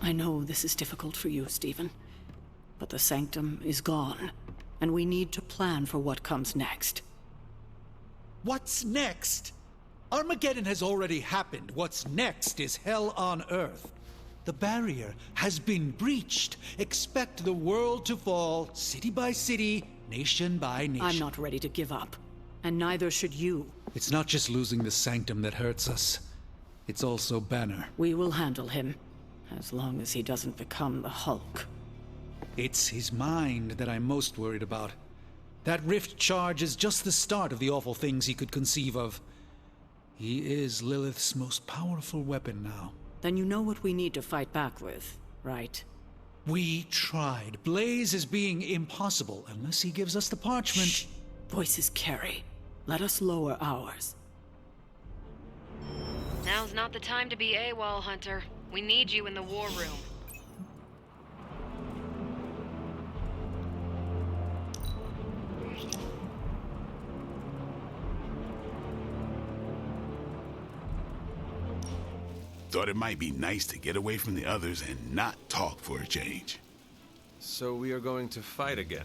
I know this is difficult for you, Stephen, but the Sanctum is gone, and we need to plan for what comes next. What's next? Armageddon has already happened. What's next is hell on Earth. The barrier has been breached. Expect the world to fall, city by city, nation by nation. I'm not ready to give up, and neither should you. It's not just losing the Sanctum that hurts us. It's also Banner. We will handle him, as long as he doesn't become the Hulk. It's his mind that I'm most worried about. That rift charge is just the start of the awful things he could conceive of. He is Lilith's most powerful weapon now. Then you know what we need to fight back with, right? We tried. Blaze is being impossible unless he gives us the parchment. Shh. Voices carry. Let us lower ours. Now's not the time to be AWOL, Hunter. We need you in the war room. Thought it might be nice to get away from the others and not talk for a change. So we are going to fight again?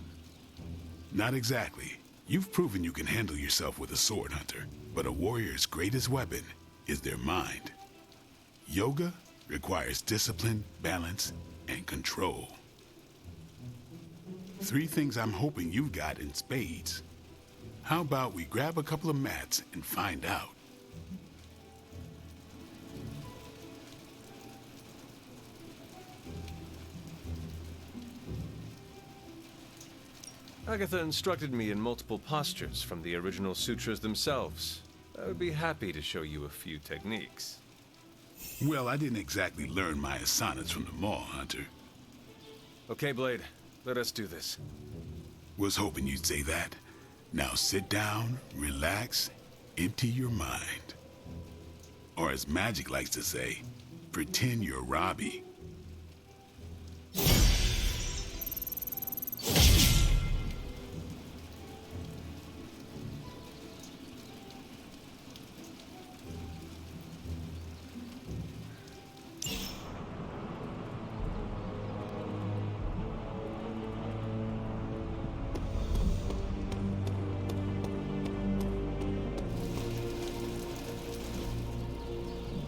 Not exactly. You've proven you can handle yourself with a sword, Hunter. But a warrior's greatest weapon is their mind. Yoga requires discipline, balance, and control. 3 things I'm hoping you've got in spades. How about we grab a couple of mats and find out? Agatha instructed me in multiple postures from the original sutras themselves. I would be happy to show you a few techniques. Well, I didn't exactly learn my asanas from the mall, Hunter. Okay, Blade. Let us do this. Was hoping you'd say that. Now sit down, relax, empty your mind. Or as Magic likes to say, pretend you're Robbie.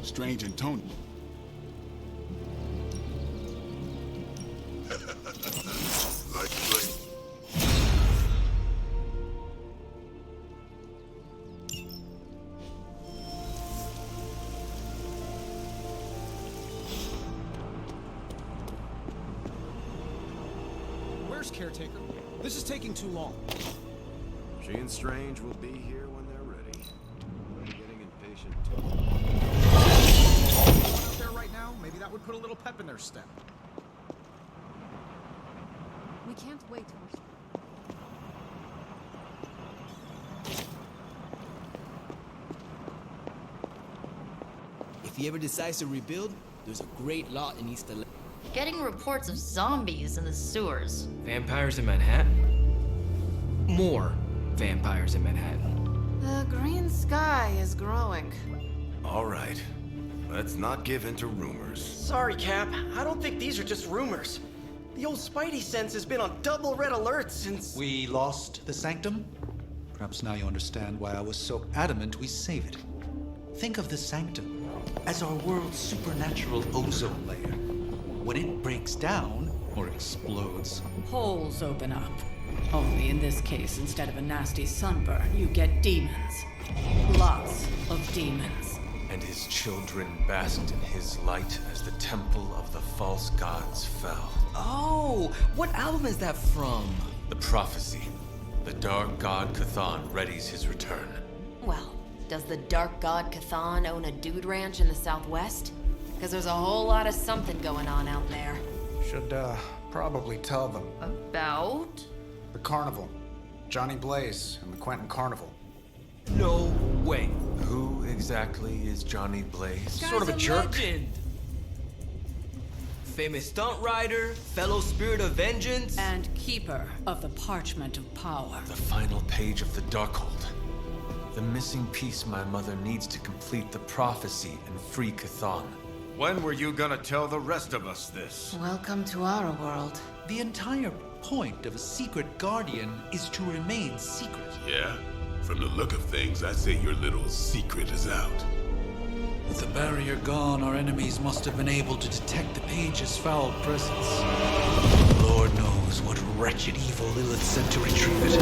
Strange and Tony. Where's Caretaker? This is taking too long. She and Strange will be here when they're ready. I'm getting impatient too. Out there right now, maybe that would put a little pep in their step. We can't wait for... If he ever decides to rebuild, there's a great lot in East LA. Getting reports of zombies in the sewers. Vampires in Manhattan? More vampires in Manhattan. The green sky is growing. All right. Let's not give in to rumors. Sorry, Cap. I don't think these are just rumors. The old Spidey sense has been on double red alert since... We lost the Sanctum? Perhaps now you understand why I was so adamant we save it. Think of the Sanctum as our world's supernatural ozone layer. When it breaks down, or explodes, Holes open up. Only in this case, instead of a nasty sunburn, you get demons. Lots of demons. And his children basked in his light as the temple of the false gods fell. Oh, what album is that from? The prophecy. The dark god Chthon readies his return. Well, does the dark god Chthon own a dude ranch in the Southwest? Because there's a whole lot of something going on out there. Should, probably tell them. About? The carnival. Johnny Blaze and the Quentin Carnival. No way. Who exactly is Johnny Blaze? Sort of a jerk. Legend. Famous stunt rider, fellow spirit of vengeance. And keeper of the parchment of power. The final page of the Darkhold. The missing piece my mother needs to complete the prophecy and free Chthon. When were you gonna tell the rest of us this? Welcome to our world. The entire point of a secret guardian is to remain secret. Yeah? From the look of things, I'd say your little secret is out. With the barrier gone, our enemies must have been able to detect the page's foul presence. Lord knows what wretched evil Lilith sent to retrieve it.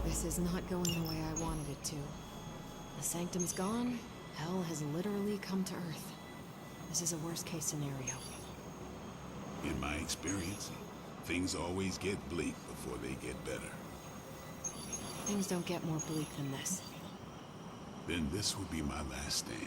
This is not going the way I wanted it to. The Sanctum's gone. Hell has literally come to Earth. This is a worst-case scenario. In my experience, things always get bleak before they get better. Things don't get more bleak than this. Then this will be my last stand.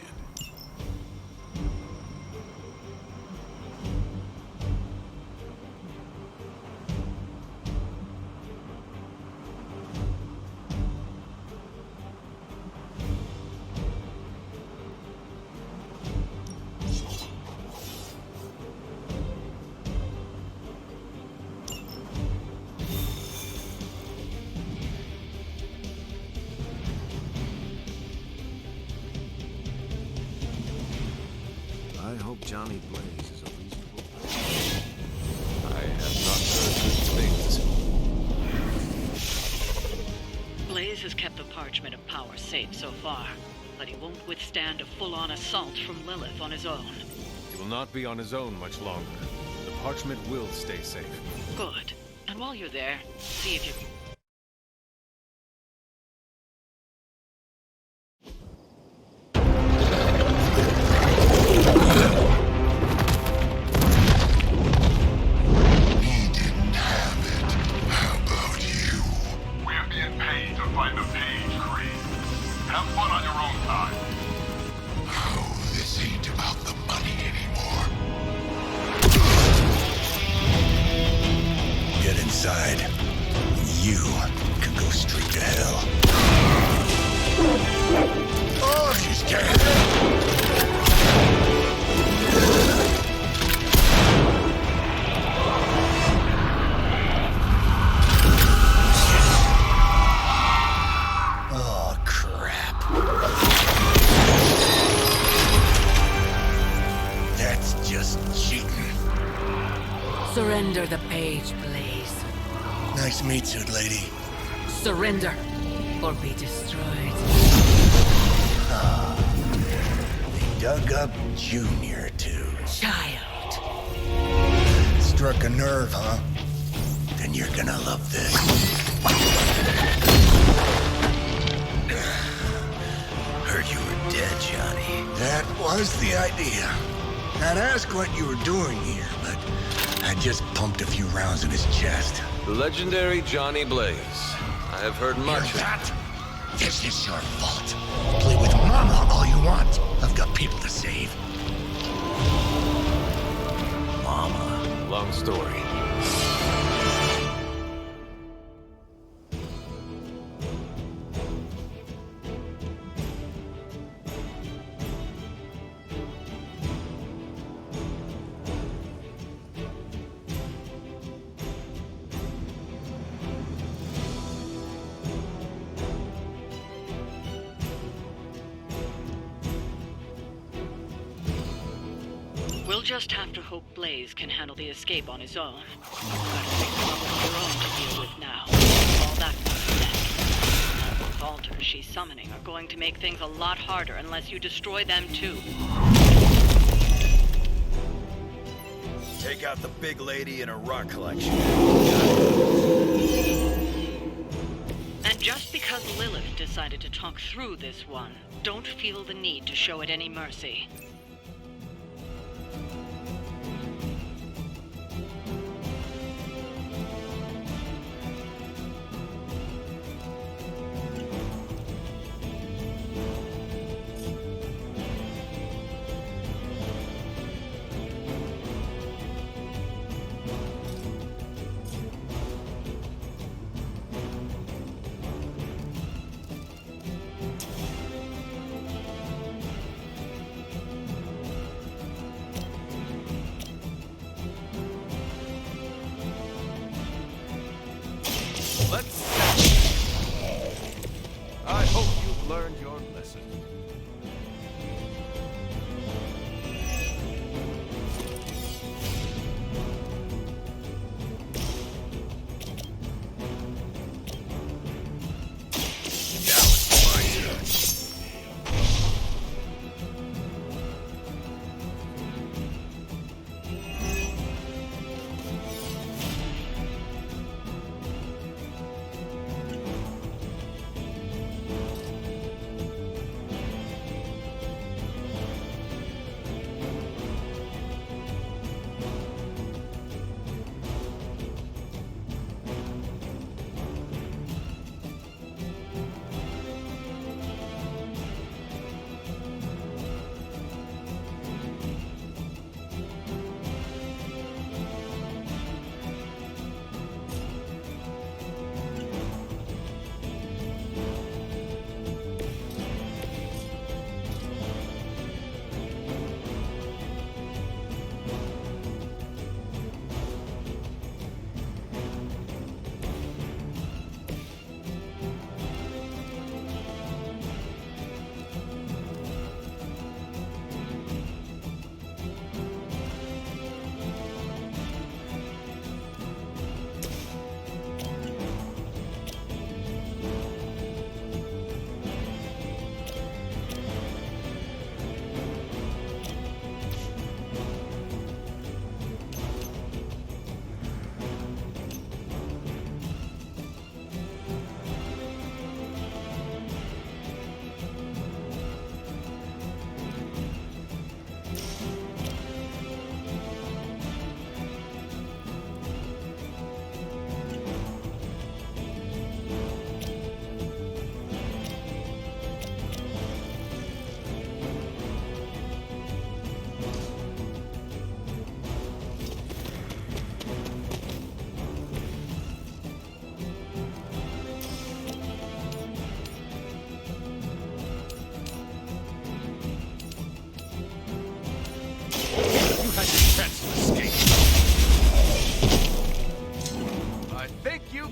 I hope Johnny Blaze is a reasonable I have not heard good things. Blaze has kept the Parchment of Power safe so far, but he won't withstand a full-on assault from Lilith on his own. He will not be on his own much longer. The parchment will stay safe. Good. And while you're there, see if you... You can go straight to hell. Oh, she's dead. Oh, crap. That's just cheating. Surrender the page, Blaze. Nice meat suit, lady. Surrender, or be destroyed. They dug up Junior, too. Child. Struck a nerve, huh? Then you're gonna love this. Heard you were dead, Johnny. That was the idea. I'd ask what you were doing here, but I just pumped a few rounds in his chest. The legendary Johnny Blaze. I have heard much of that. This is your fault. Play with Mama all you want. I've got people to save. Mama. Long story. We'll just have to hope Blaze can handle the escape on his own. You've got a big problem of your own to deal with now. All that said, those altars she's summoning are going to make things a lot harder unless you destroy them too. Take out the big lady and her rock collection. And just because Lilith decided to talk through this one, don't feel the need to show it any mercy. opposite.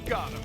Got him.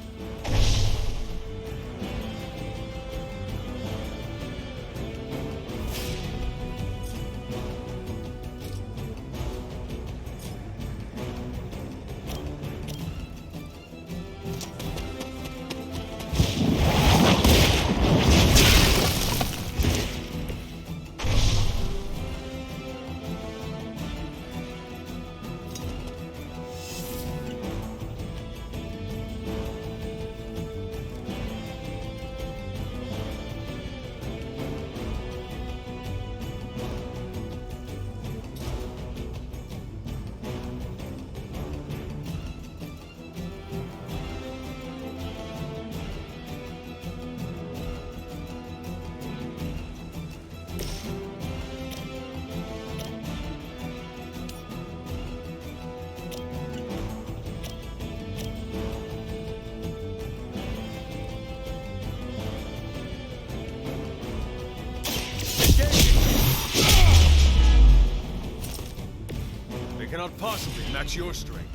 They cannot possibly match your strength.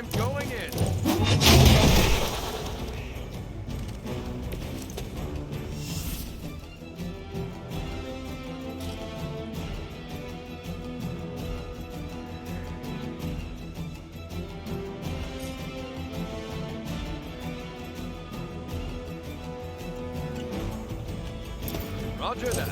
I'm going in. Roger that.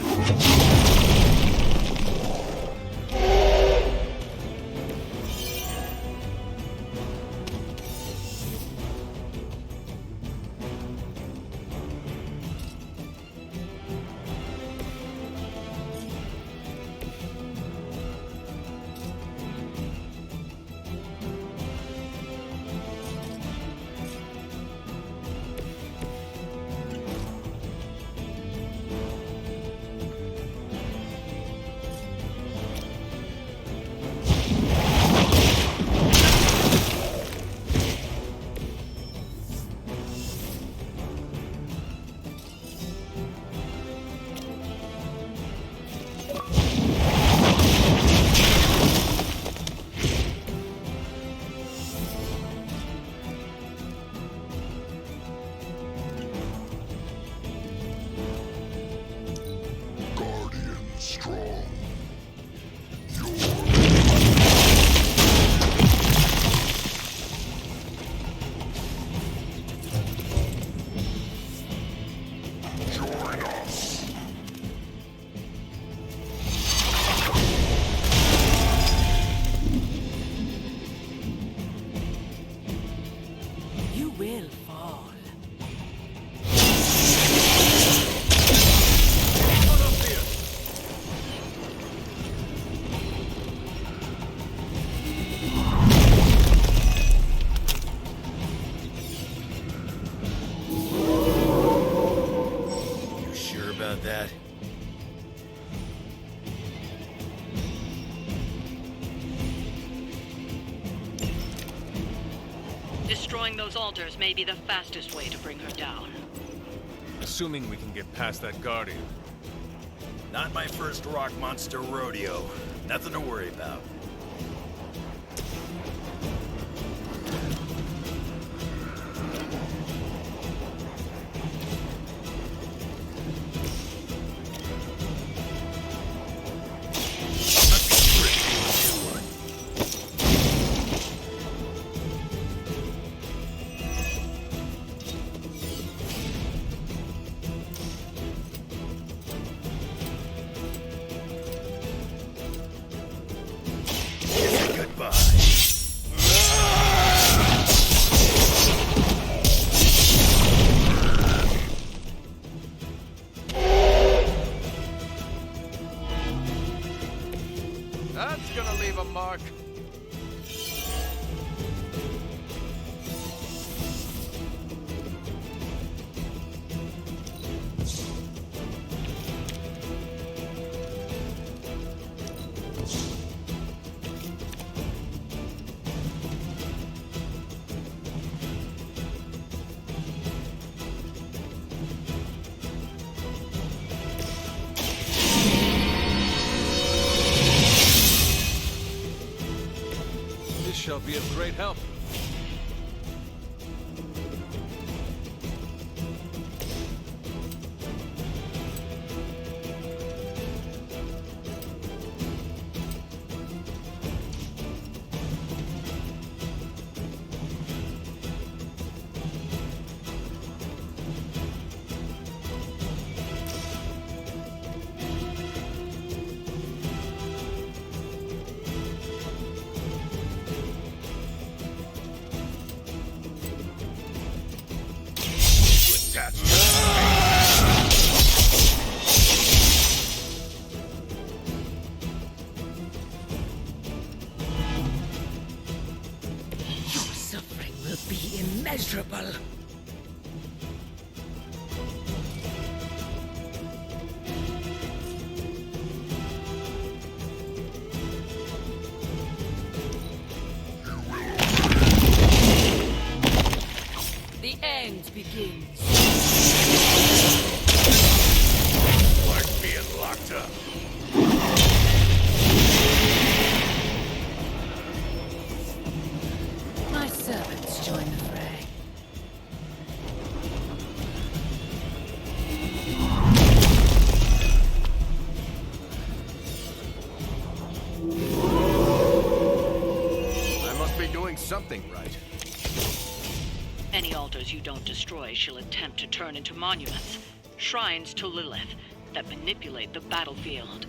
That. Destroying those altars may be the fastest way to bring her down. Assuming we can get past that Guardian. Not my first rock monster rodeo. Nothing to worry about. That's gonna leave a mark. Shall be of great help. Immeasurable. The end begins. Like being locked up. My join the fray. I must be doing something right. Any altars you don't destroy, she'll attempt to turn into monuments, shrines to Lilith, that manipulate the battlefield.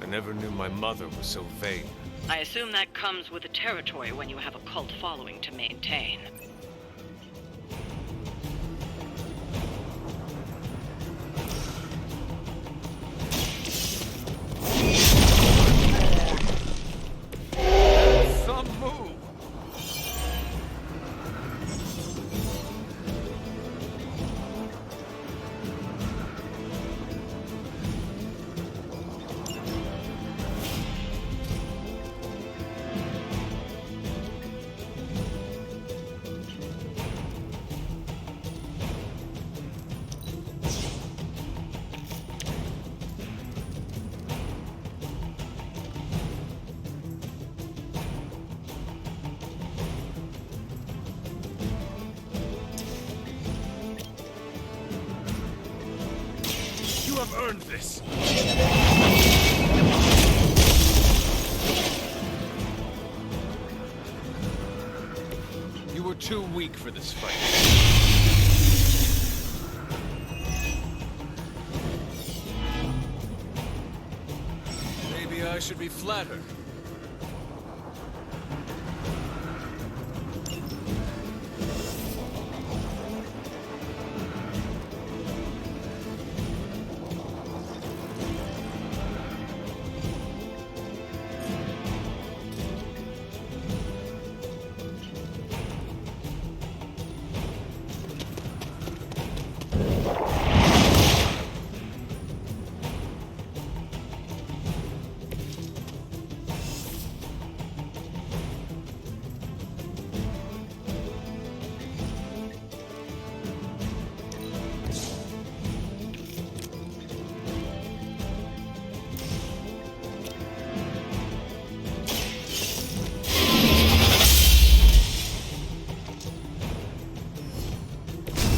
I never knew my mother was so vain. I assume that comes with the territory when you have a cult following to maintain. Some move! You have earned this. You were too weak for this fight. Maybe I should be flattered.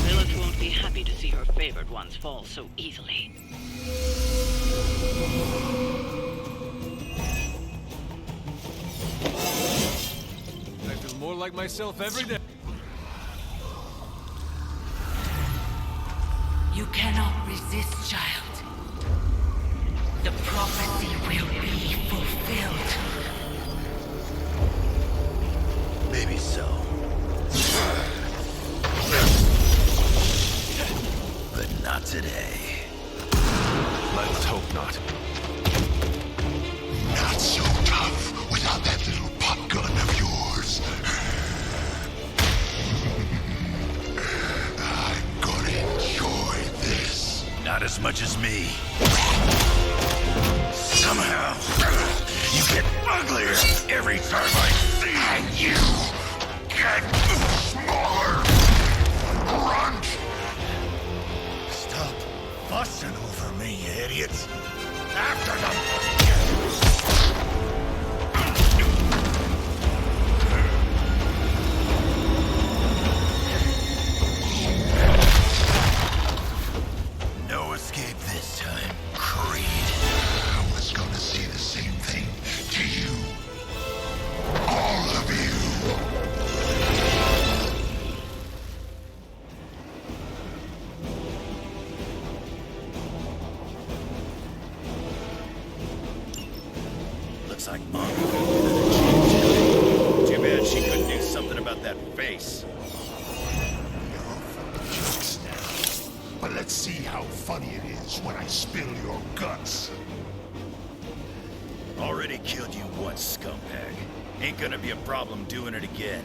Lilith won't be happy to see her favored ones fall so easily. I feel more like myself every day. You cannot resist, child. The prophecy will be fulfilled. Maybe so. But not today. Let's hope not. Not so tough without that little pop gun of yours. I'm gonna enjoy this. Not as much as me. Somehow, you get uglier every time I see you. And you get smaller. Grunt. Stop fussing over me, you idiots. After them. No escape this time, Creed. I was gonna say the same thing to you. All of you. Looks like Mom. Too bad she couldn't do something about that face. Jokes now. But let's see how funny it is when I spill your guts. Already killed you once, scumbag. Ain't gonna be a problem doing it again.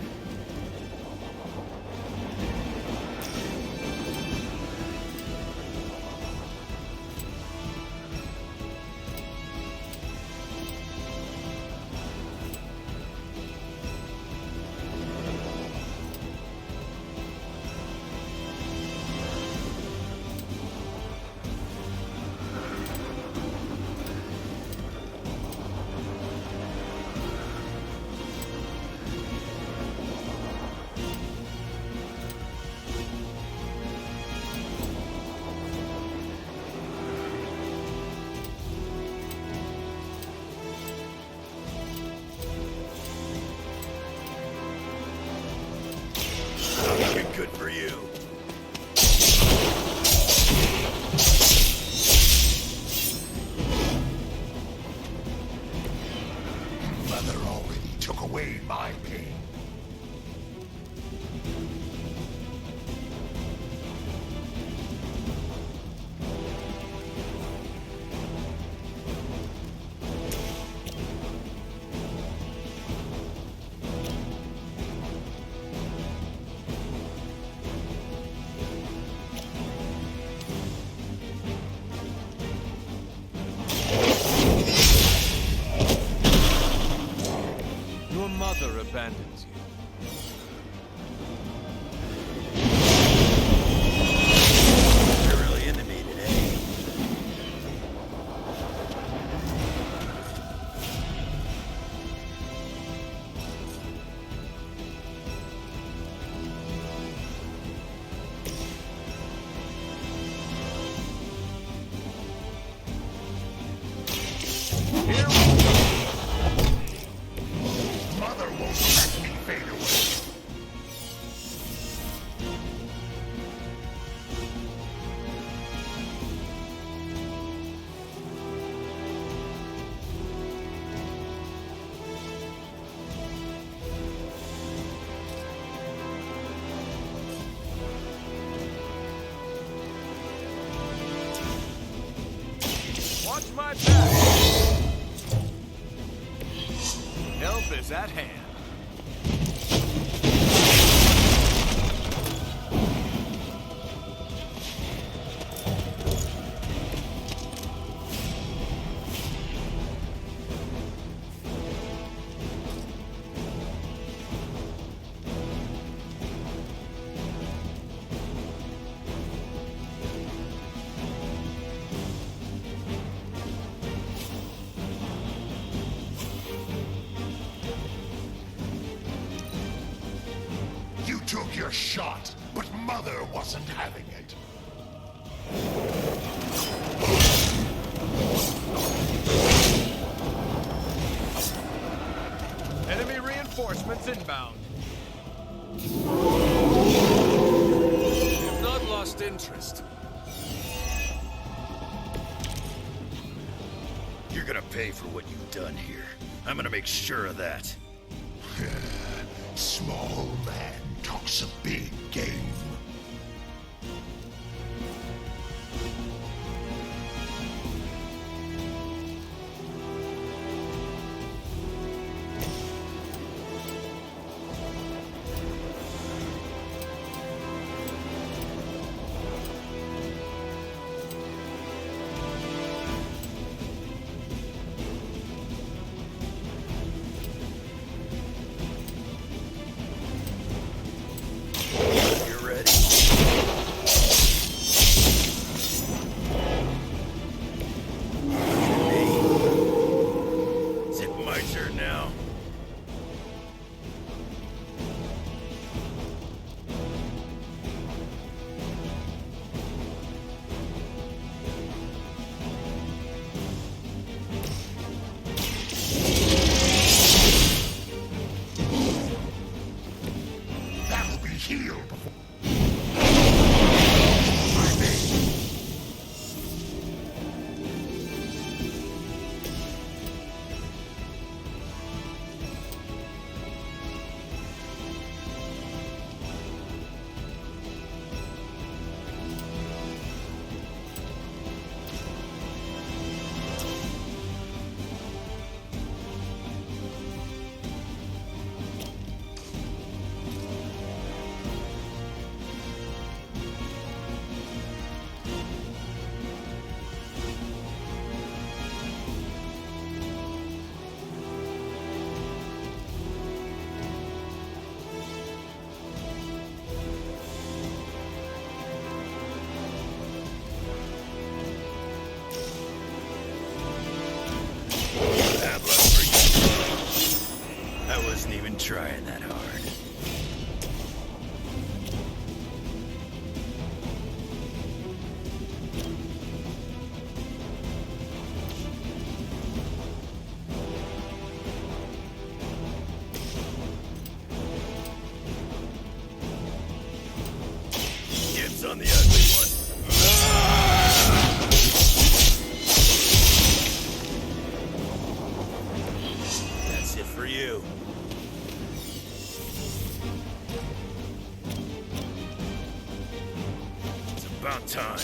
Good for you. Mother already took away my pain. Your mother abandons you. You're really into me today. Mother won't let me fade away. Watch my back. Help is at hand. You took your shot, but Mother wasn't having it. Enemy reinforcements inbound. You've not lost interest. You're gonna pay for what you've done here. I'm gonna make sure of that. Small man talks a big game. You ready? Me? Is it my turn now? That'll be healed before. about time.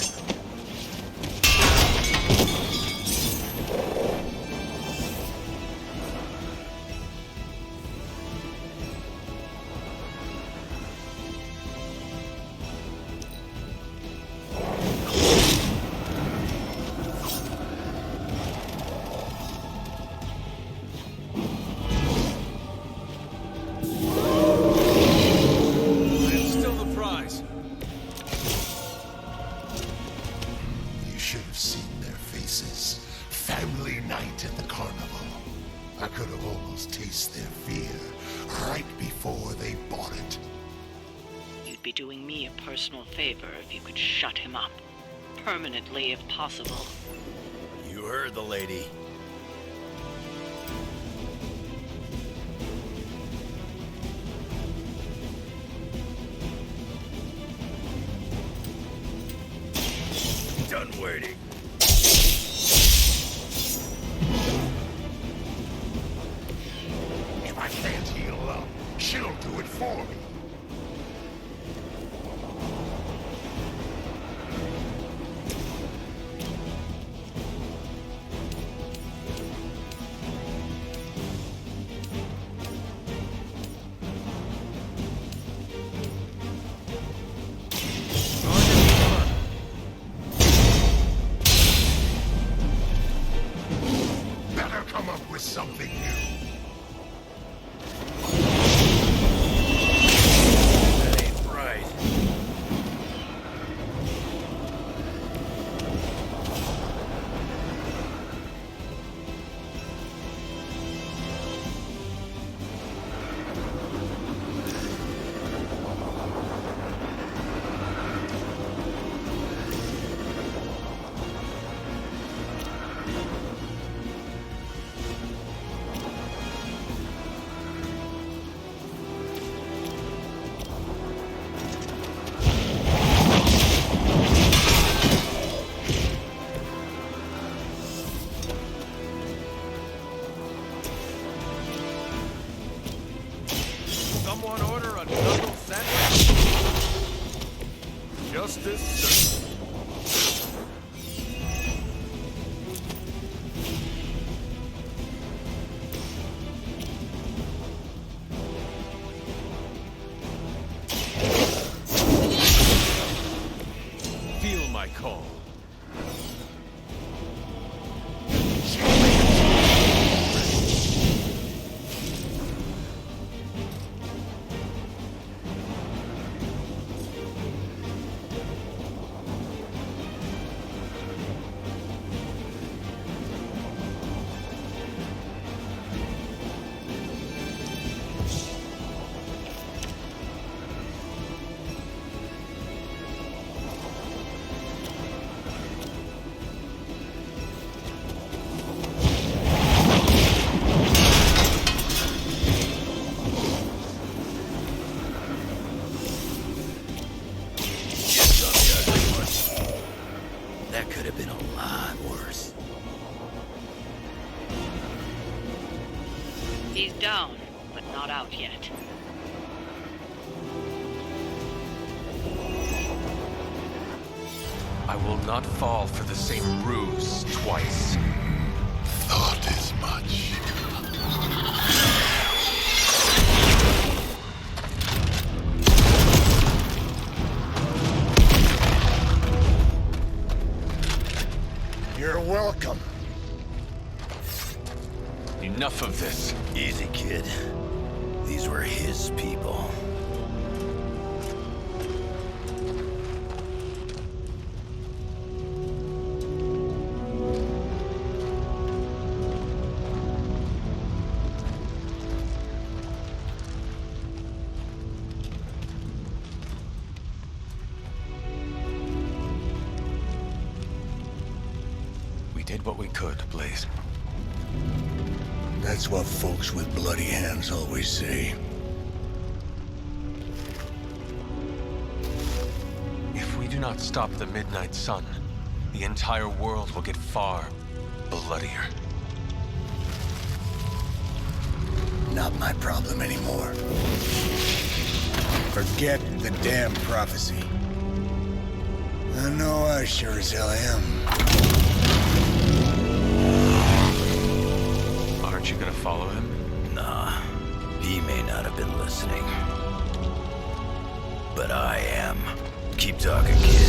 Doing me a personal favor if you could shut him up. Permanently, if possible. You heard the lady. Done waiting. If I can't heal up, she'll do it for me. Something new. That ain't right. Someone order a knuckle sandwich? Justice served. Feel my call. That could have been a lot worse. He's down, but not out yet. I will not fall for the same ruse twice. Thought as much. You're welcome. Enough of this. Easy, kid. These were his people. We did what we could, Blaze. That's what folks with bloody hands always say. If we do not stop the Midnight Sun, the entire world will get far bloodier. Not my problem anymore. Forget the damn prophecy. I know I sure as hell am. Aren't you gonna follow him? Nah, he may not have been listening. But I am. Keep talking, kid.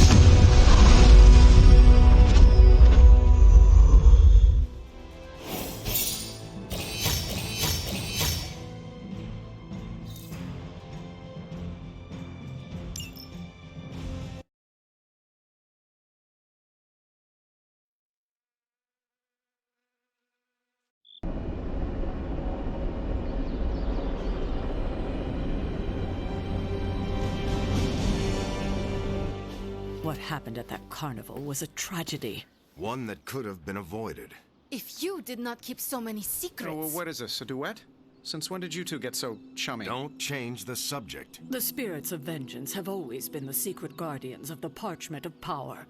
What happened at that carnival was a tragedy. One that could have been avoided. If you did not keep so many secrets... Oh, well, what is this, a duet? Since when did you two get so chummy? Don't change the subject. The spirits of vengeance have always been the secret guardians of the parchment of power.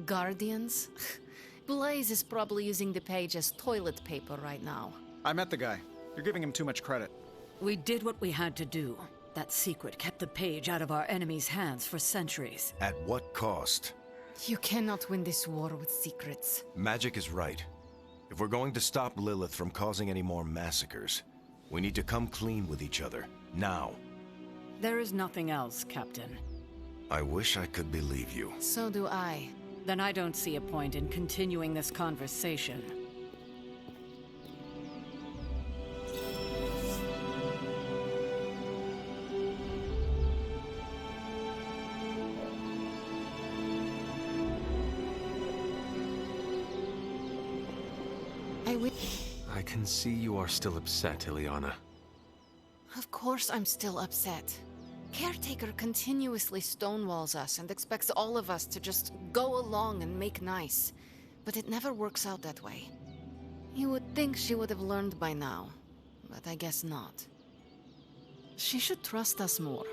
Guardians? Blaze is probably using the page as toilet paper right now. I met the guy. You're giving him too much credit. We did what we had to do. That secret kept the page out of our enemies' hands for centuries. At what cost? You cannot win this war with secrets. Magic is right. If we're going to stop Lilith from causing any more massacres, we need to come clean with each other, now. There is nothing else, Captain. I wish I could believe you. So do I. Then I don't see a point in continuing this conversation. I can see you are still upset, Ileana. Of course I'm still upset. Caretaker continuously stonewalls us and expects all of us to just go along and make nice. But it never works out that way. You would think she would have learned by now, but I guess not. She should trust us more.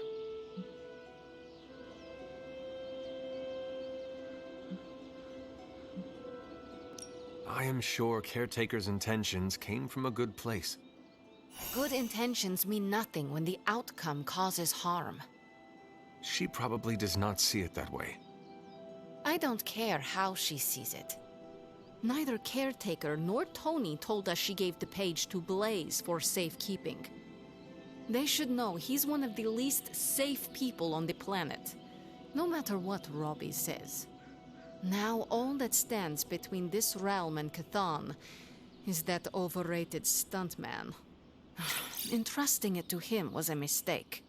I am sure Caretaker's intentions came from a good place. Good intentions mean nothing when the outcome causes harm. She probably does not see it that way. I don't care how she sees it. Neither Caretaker nor Tony told us she gave the page to Blaze for safekeeping. They should know he's one of the least safe people on the planet, no matter what Robbie says. Now all that stands between this realm and Chthon is that overrated stuntman. Entrusting it to him was a mistake.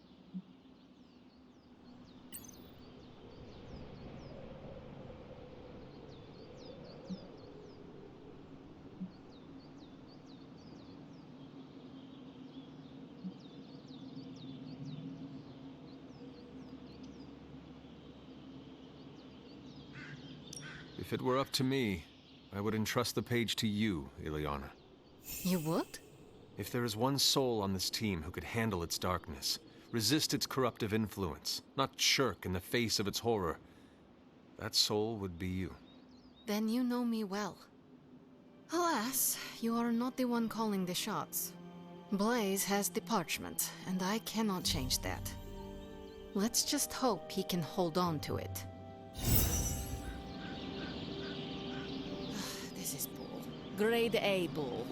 If it were up to me, I would entrust the page to you, Ileana. You would? If there is one soul on this team who could handle its darkness, resist its corruptive influence, not shirk in the face of its horror, that soul would be you. Then you know me well. Alas, you are not the one calling the shots. Blaze has the parchment, and I cannot change that. Let's just hope he can hold on to it. This is bull. Grade A bull.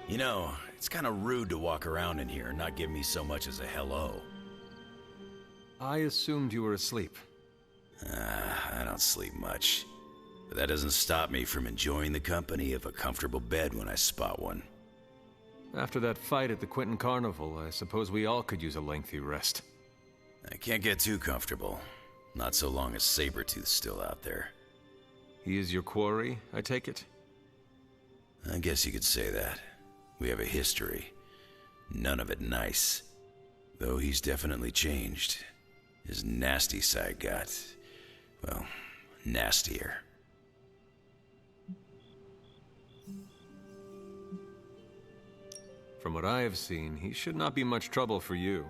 You know, it's kind of rude to walk around in here and not give me so much as a hello. I assumed you were asleep. I don't sleep much. But that doesn't stop me from enjoying the company of a comfortable bed when I spot one. After that fight at the Quentin Carnival, I suppose we all could use a lengthy rest. I can't get too comfortable. Not so long as Sabretooth's still out there. He is your quarry, I take it? I guess you could say that. We have a history. None of it nice. Though he's definitely changed. His nasty side got, well, nastier. From what I have seen, he should not be much trouble for you.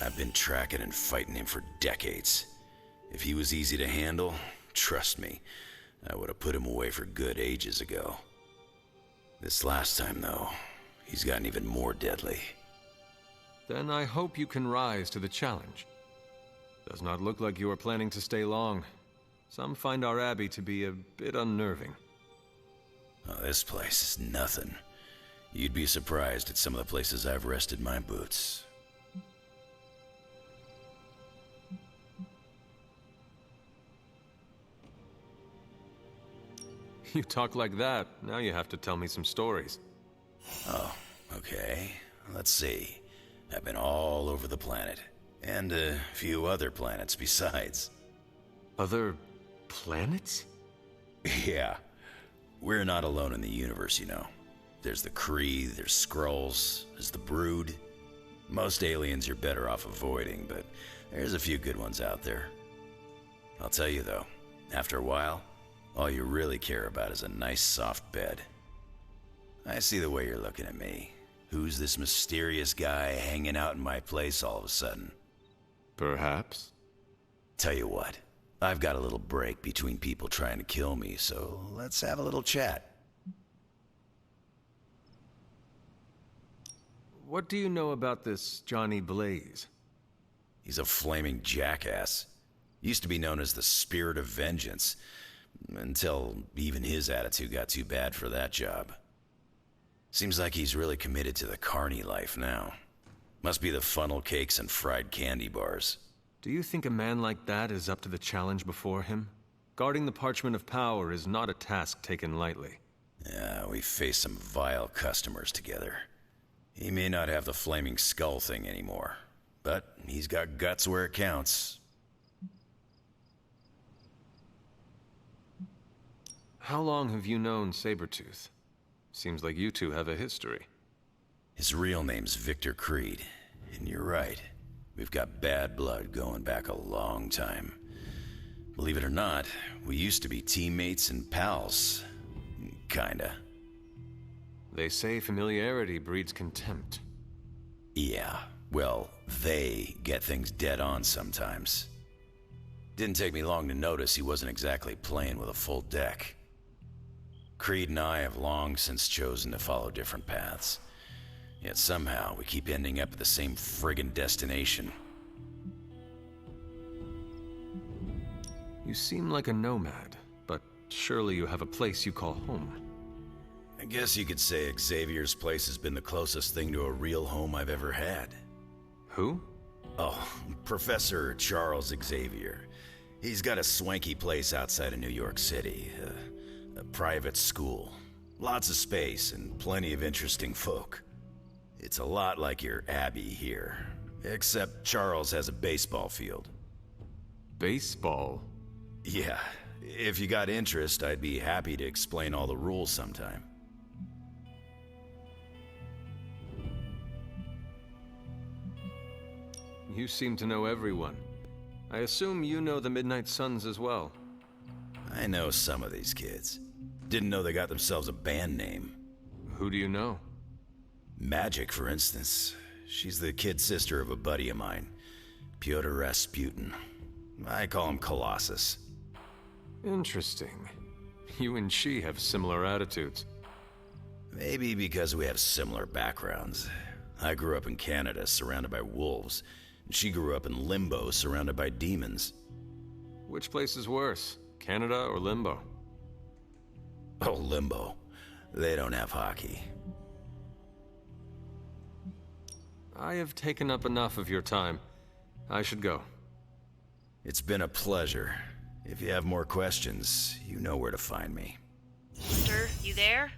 I've been tracking and fighting him for decades. If he was easy to handle, trust me, I would have put him away for good ages ago. This last time, though, he's gotten even more deadly. Then I hope you can rise to the challenge. Does not look like you are planning to stay long. Some find our abbey to be a bit unnerving. Oh, this place is nothing. You'd be surprised at some of the places I've rested my boots. You talk like that, now you have to tell me some stories. Oh, okay. Let's see. I've been all over the planet. And a few other planets besides. Other planets? Yeah. We're not alone in the universe, you know. There's the Kree, there's Skrulls, there's the Brood. Most aliens you're better off avoiding, but there's a few good ones out there. I'll tell you though, after a while, all you really care about is a nice soft bed. I see the way you're looking at me. Who's this mysterious guy hanging out in my place all of a sudden? Perhaps. Tell you what, I've got a little break between people trying to kill me, so let's have a little chat. What do you know about this Johnny Blaze? He's a flaming jackass. Used to be known as the Spirit of Vengeance, until even his attitude got too bad for that job. Seems like he's really committed to the carny life now. Must be the funnel cakes and fried candy bars. Do you think a man like that is up to the challenge before him? Guarding the Parchment of Power is not a task taken lightly. Yeah, we faced some vile customers together. He may not have the flaming skull thing anymore, but he's got guts where it counts. How long have you known Sabretooth? Seems like you two have a history. His real name's Victor Creed, and you're right. We've got bad blood going back a long time. Believe it or not, we used to be teammates and pals. Kinda. They say familiarity breeds contempt. Yeah, well, they get things dead on sometimes. Didn't take me long to notice he wasn't exactly playing with a full deck. Creed and I have long since chosen to follow different paths. Yet somehow we keep ending up at the same friggin' destination. You seem like a nomad, but surely you have a place you call home. I guess you could say Xavier's place has been the closest thing to a real home I've ever had. Who? Oh, Professor Charles Xavier. He's got a swanky place outside of New York City. A private school. Lots of space and plenty of interesting folk. It's a lot like your Abbey here, except Charles has a baseball field. Baseball? Yeah, if you got interest, I'd be happy to explain all the rules sometime. You seem to know everyone. I assume you know the Midnight Suns as well. I know some of these kids. Didn't know they got themselves a band name. Who do you know? Magic, for instance. She's the kid sister of a buddy of mine, Pyotr Rasputin. I call him Colossus. Interesting. You and she have similar attitudes. Maybe because we have similar backgrounds. I grew up in Canada, surrounded by wolves. She grew up in Limbo, surrounded by demons. Which place is worse, Canada or Limbo? Oh, Limbo. They don't have hockey. I have taken up enough of your time. I should go. It's been a pleasure. If you have more questions, you know where to find me. Sir, you there?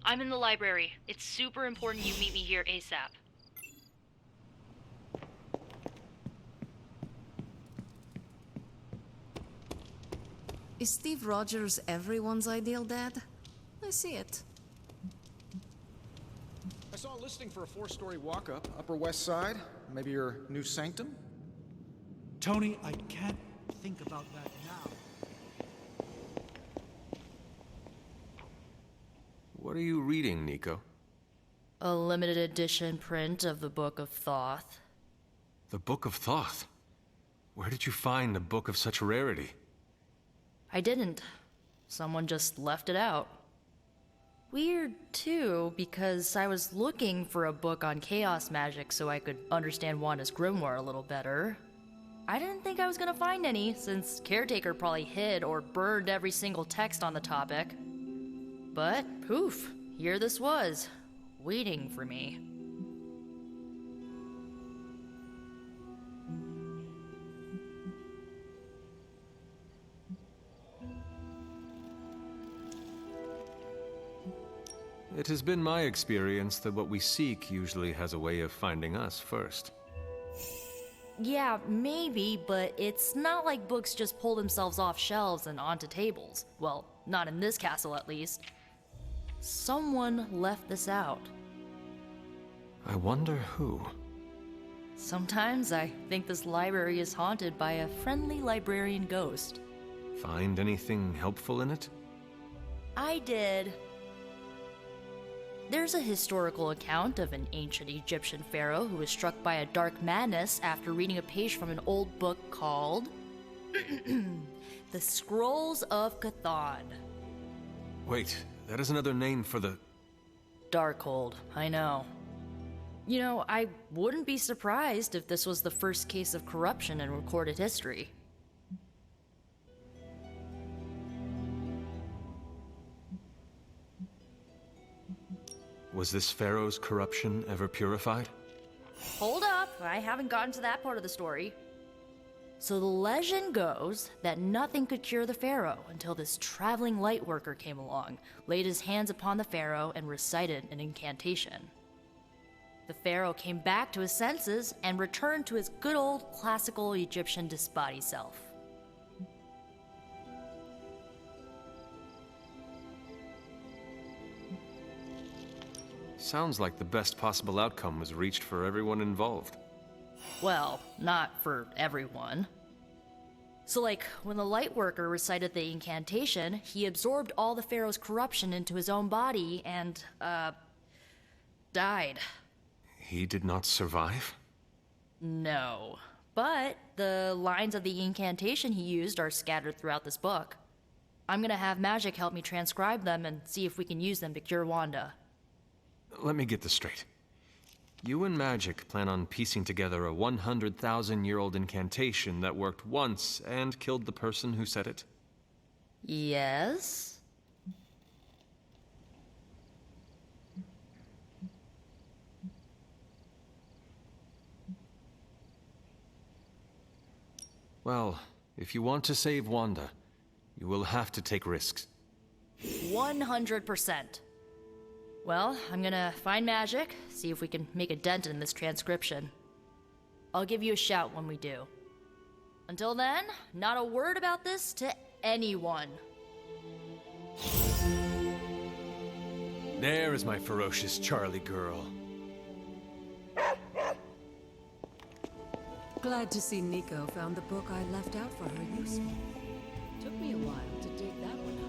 I'm in the library. It's super important you meet me here ASAP. Is Steve Rogers everyone's ideal dad? I see it. I saw a listing for a 4-story walk-up, Upper West Side. Maybe your new sanctum? Tony, I can't think about that now. What are you reading, Nico? A limited edition print of the Book of Thoth. The Book of Thoth? Where did you find a book of such rarity? I didn't. Someone just left it out. Weird, too, because I was looking for a book on chaos magic so I could understand Wanda's grimoire a little better. I didn't think I was gonna find any, since Caretaker probably hid or burned every single text on the topic. But, poof, here this was, waiting for me. It has been my experience that what we seek usually has a way of finding us first. Yeah, maybe, but it's not like books just pull themselves off shelves and onto tables. Well, not in this castle at least. Someone left this out. I wonder who. Sometimes I think this library is haunted by a friendly librarian ghost. Find anything helpful in it? I did. There's a historical account of an ancient Egyptian pharaoh who was struck by a dark madness after reading a page from an old book called The Scrolls of Chthon. Wait, that is another name for the... Darkhold, I know. You know, I wouldn't be surprised if this was the first case of corruption in recorded history. Was this pharaoh's corruption ever purified? Hold up, I haven't gotten to that part of the story. So the legend goes that nothing could cure the pharaoh until this traveling light worker came along, laid his hands upon the pharaoh, and recited an incantation. The pharaoh came back to his senses and returned to his good old classical Egyptian disbodied self. Sounds like the best possible outcome was reached for everyone involved. Well, not for everyone. So like, when the Lightworker recited the incantation, he absorbed all the pharaoh's corruption into his own body and, died. He did not survive? No. But the lines of the incantation he used are scattered throughout this book. I'm gonna have Magic help me transcribe them and see if we can use them to cure Wanda. Let me get this straight. You and Magic plan on piecing together a 100,000-year-old incantation that worked once and killed the person who said it? Yes? Well, if you want to save Wanda, you will have to take risks. 100%. Well, I'm gonna find Magic, see if we can make a dent in this transcription. I'll give you a shout when we do. Until then, not a word about this to anyone. There is my ferocious Charlie girl. Glad to see Nico found the book I left out for her useful. Took me a while to dig that one up.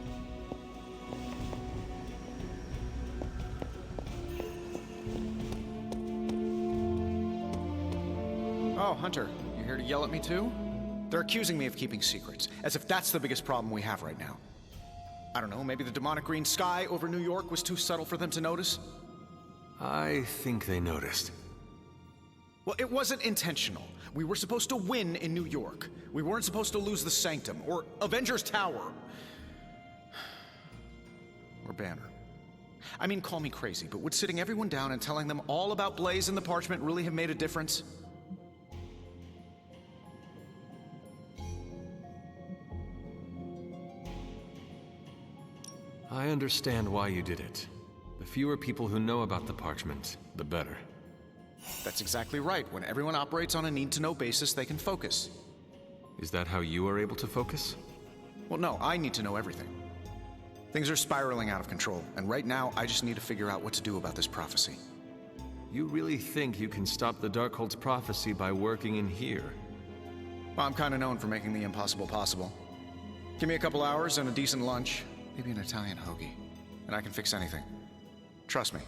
Oh, Hunter, you here to yell at me too? They're accusing me of keeping secrets, as if that's the biggest problem we have right now. I don't know, maybe the demonic green sky over New York was too subtle for them to notice? I think they noticed. Well, it wasn't intentional. We were supposed to win in New York. We weren't supposed to lose the Sanctum, or Avengers Tower. Or Banner. I mean, call me crazy, but would sitting everyone down and telling them all about Blaze and the Parchment really have made a difference? I understand why you did it. The fewer people who know about the Parchment, the better. That's exactly right. When everyone operates on a need-to-know basis, they can focus. Is that how you are able to focus? Well, no, I need to know everything. Things are spiraling out of control, and right now, I just need to figure out what to do about this prophecy. You really think you can stop the Darkhold's prophecy by working in here? Well, I'm kind of known for making the impossible possible. Give me a couple hours and a decent lunch, maybe an Italian hoagie, and I can fix anything. Trust me.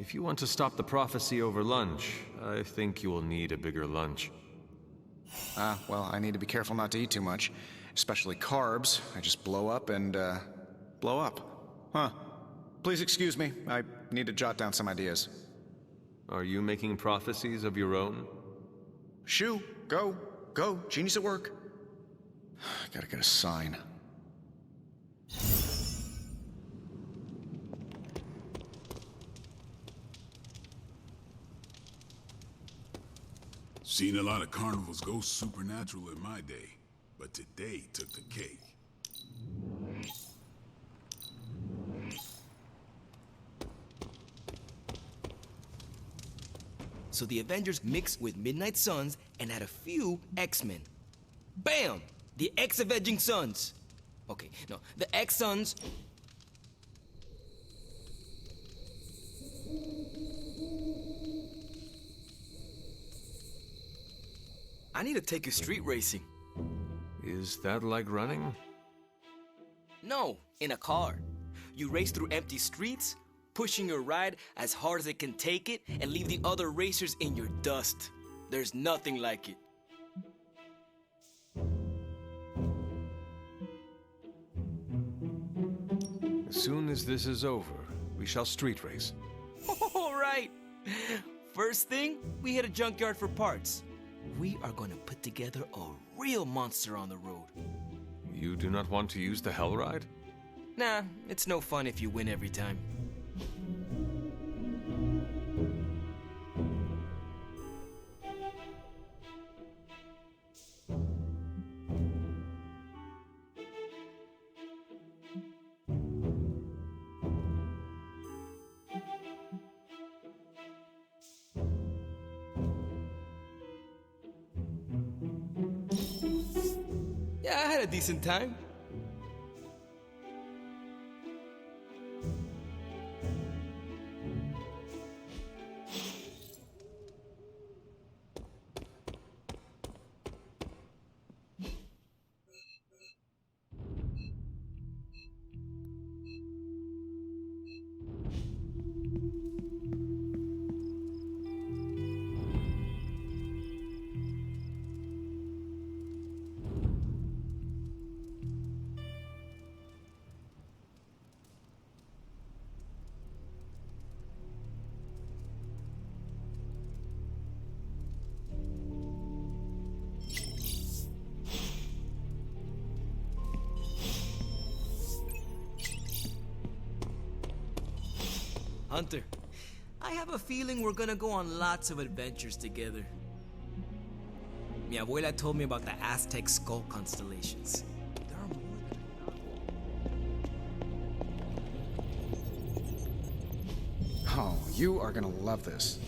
If you want to stop the prophecy over lunch, I think you will need a bigger lunch. Well, I need to be careful not to eat too much. Especially carbs. I just blow up and, blow up. Huh. Please excuse me. I need to jot down some ideas. Are you making prophecies of your own? Shoo! Go! Go! Genie's at work. Gotta get a sign. Seen a lot of carnivals go supernatural in my day, but today took the cake. So the Avengers mixed with Midnight Suns and had a few X-Men. Bam! The X-Avenging Suns. Okay, no, the X-Suns. I need to take you street racing. Is that like running? No, in a car. You race through empty streets, pushing your ride as hard as it can take it, and leave the other racers in your dust. There's nothing like it. As soon as this is over, we shall street race. All right. First thing, we hit a junkyard for parts. We are going to put together a real monster on the road. You do not want to use the Hell Ride? Nah, it's no fun if you win every time. Yeah, I had a decent time. Hunter, I have a feeling we're gonna go on lots of adventures together. Mi abuela told me about the Aztec skull constellations. There are more than I know. Oh, you are gonna love this.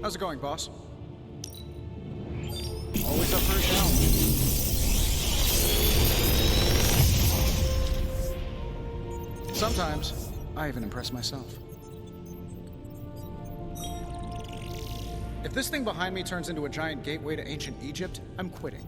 How's it going, boss? Always up for a challenge. Sometimes, I even impress myself. If this thing behind me turns into a giant gateway to ancient Egypt, I'm quitting.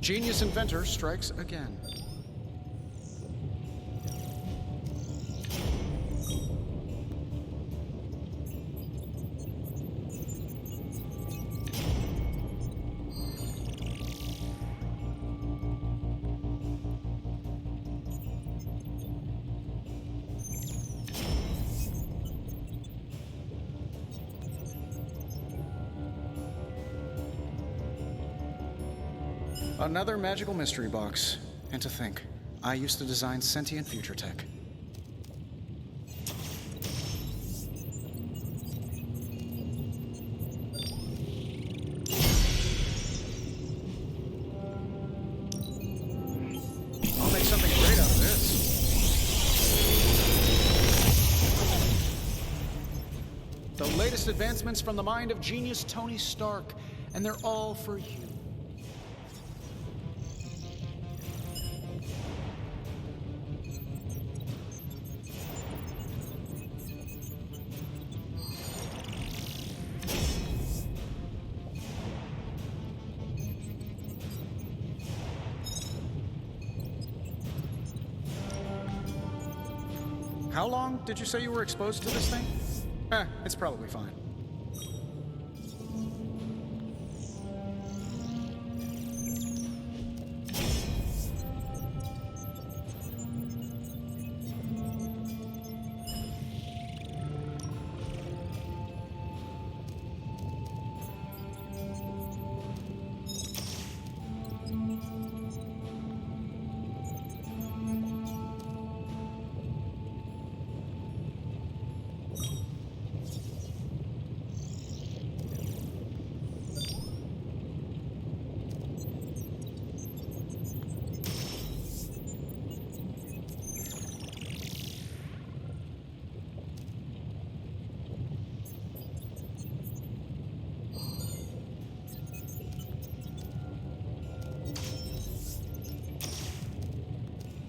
Genius inventor strikes again. Another magical mystery box. And to think, I used to design sentient future tech. I'll make something great out of this. The latest advancements from the mind of genius Tony Stark, and they're all for you. How long did you say you were exposed to this thing? It's probably fine.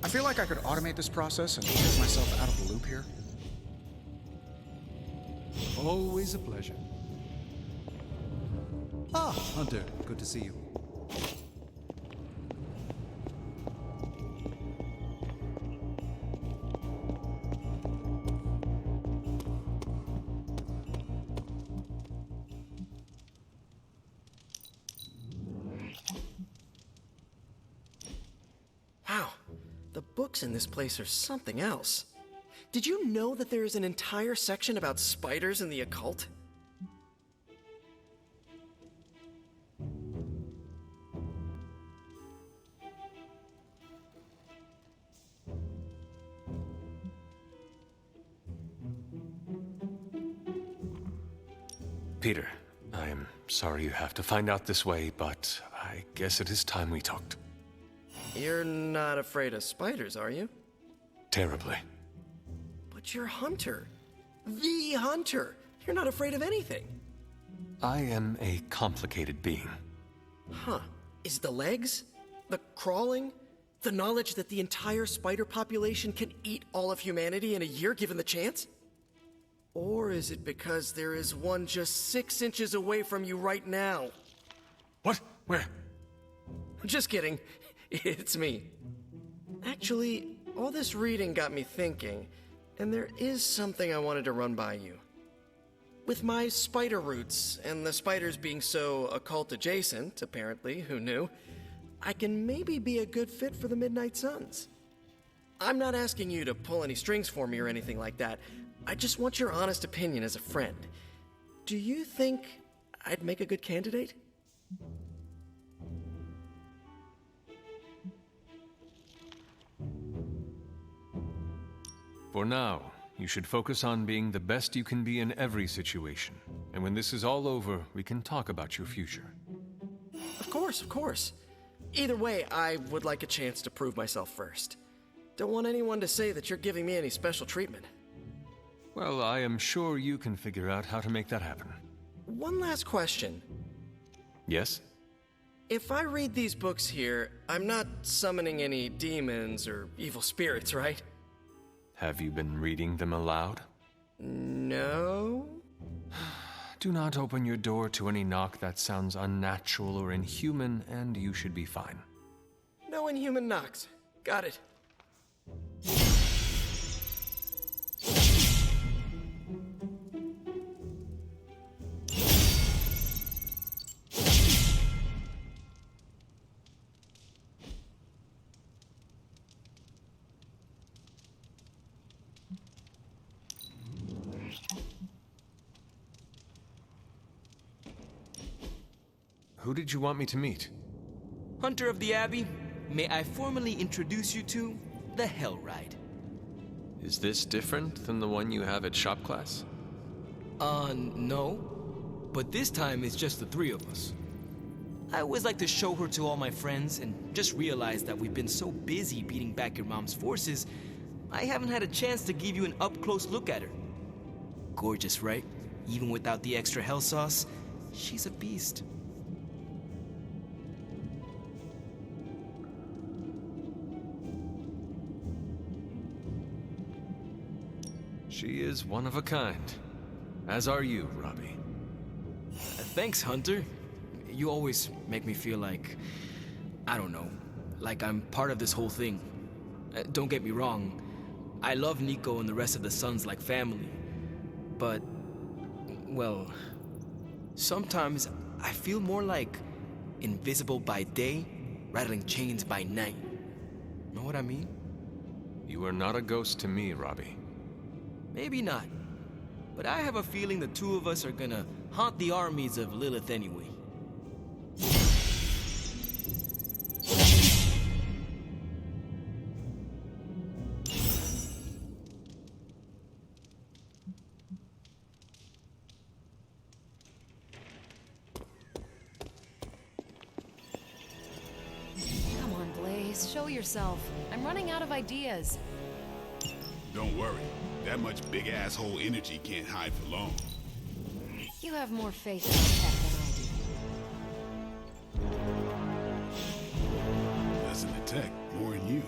I feel like I could automate this process and get myself out of the loop here. Always a pleasure. Ah, Hunter, good to see you. Wow, the books in this place are something else. Did you know that there is an entire section about spiders and the occult? Peter, I am sorry you have to find out this way, but I guess it is time we talked. You're not afraid of spiders, are you? Terribly. But you're Hunter. The Hunter. You're not afraid of anything. I am a complicated being. Huh. Is the legs? The crawling? The knowledge that the entire spider population can eat all of humanity in a year given the chance? Or is it because there is one just 6 inches away from you right now? What? Where? Just kidding. It's me. Actually, all this reading got me thinking, and there is something I wanted to run by you. With my spider roots, and the spiders being so occult adjacent, apparently, who knew, I can maybe be a good fit for the Midnight Suns. I'm not asking you to pull any strings for me or anything like that. I just want your honest opinion as a friend. Do you think I'd make a good candidate? For now, you should focus on being the best you can be in every situation. And when this is all over, we can talk about your future. Of course, of course. Either way, I would like a chance to prove myself first. Don't want anyone to say that you're giving me any special treatment. Well, I am sure you can figure out how to make that happen. One last question. Yes? If I read these books here, I'm not summoning any demons or evil spirits, right? Have you been reading them aloud? No. Do not open your door to any knock that sounds unnatural or inhuman, and you should be fine. when human knocks. Got it. Who did you want me to meet? Hunter of the Abbey, may I formally introduce you to the Hell Ride. Is this different than the one you have at shop class? No. But this time it's just the three of us. I always like to show her to all my friends and just realize that we've been so busy beating back your mom's forces, I haven't had a chance to give you an up-close look at her. Gorgeous, right? Even without the extra hell sauce, she's a beast. She is one of a kind. As are you, Robbie. Thanks, Hunter. You always make me feel like, I don't know, like I'm part of this whole thing. Don't get me wrong, I love Nico and the rest of the Sons like family. But, well, sometimes I feel more like invisible by day, rattling chains by night. Know what I mean? You are not a ghost to me, Robbie. Maybe not. But I have a feeling the two of us are gonna haunt the armies of Lilith anyway. Come on, Blaze, show yourself. I'm running out of ideas. Don't worry. That much big asshole energy can't hide for long. You have more faith in the tech than I do. Less in the tech, more in you.